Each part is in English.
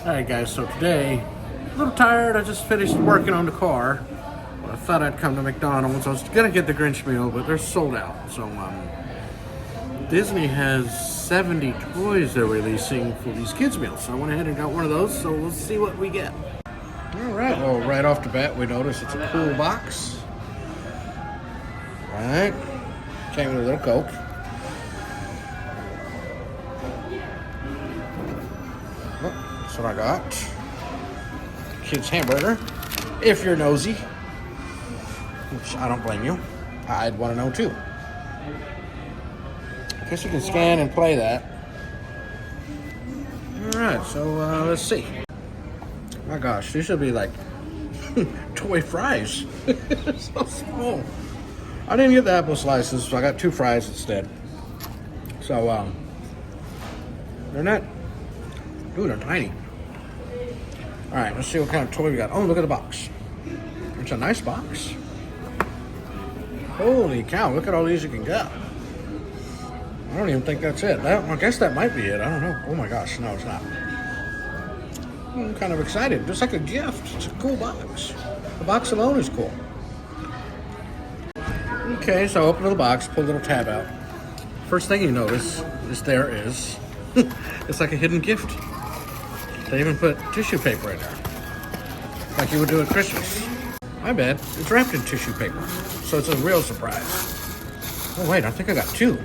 Alright guys, so today, a little tired. I just finished working on the car. I thought I'd come to McDonald's. I was gonna get the Grinch meal, but they're sold out. So Disney has 70 toys they're releasing for these kids meals. So I went ahead and got one of those, so let's see what we get. Alright, well right off the bat we notice it's a cool box. Alright. Came with a little Coke. Oh, that's what I got. Kid's hamburger. If you're nosy. Which I don't blame you. I'd want to know too. I guess you can scan and play that. Alright, so let's see. My gosh, these should be like toy fries. So small. I didn't get the apple slices, so I got 2 fries instead. So, they're not... Ooh, they're tiny. Alright, let's see what kind of toy we got. Oh, look at the box. It's a nice box. Holy cow, look at all these you can get. I don't even think that's it. I guess that might be it. I don't know. Oh my gosh, no, it's not. I'm kind of excited. Just like a gift. It's a cool box. The box alone is cool. Okay, so I open the box, pull a little tab out. First thing you notice is there is, it's like a hidden gift. They even put tissue paper in there. Like you would do at Christmas. My bad, it's wrapped in tissue paper. So it's a real surprise. Oh wait, I think I got 2.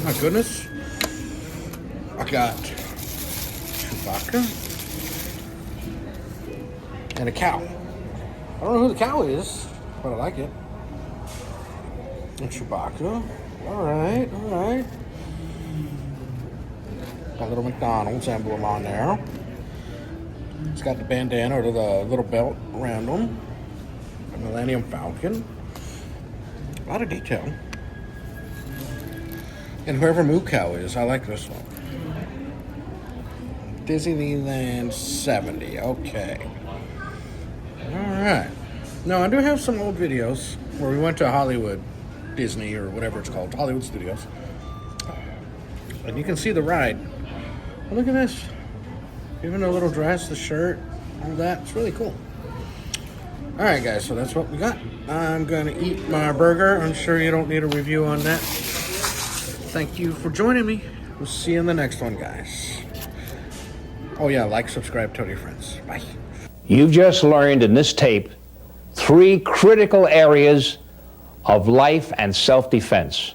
My goodness. I got Chewbacca and a cow. I don't know who the cow is, but I like it. And Chewbacca. Alright, alright. Got a little McDonald's emblem on there. It's got the bandana or the little belt around them. A Millennium Falcon. A lot of detail. And whoever Moo Cow is, I like this one. Disneyland 70, okay. Alright. Now, I do have some old videos where we went to Hollywood Disney, or whatever it's called, Hollywood Studios. And you can see the ride. Oh, look at this. Even the little dress, the shirt, all that. It's really cool. Alright, guys, so that's what we got. I'm going to eat my burger. I'm sure you don't need a review on that. Thank you for joining me. We'll see you in the next one, guys. Oh, yeah, like, subscribe, tell your friends. Bye. You've just learned in this tape 3 critical areas of life and self-defense.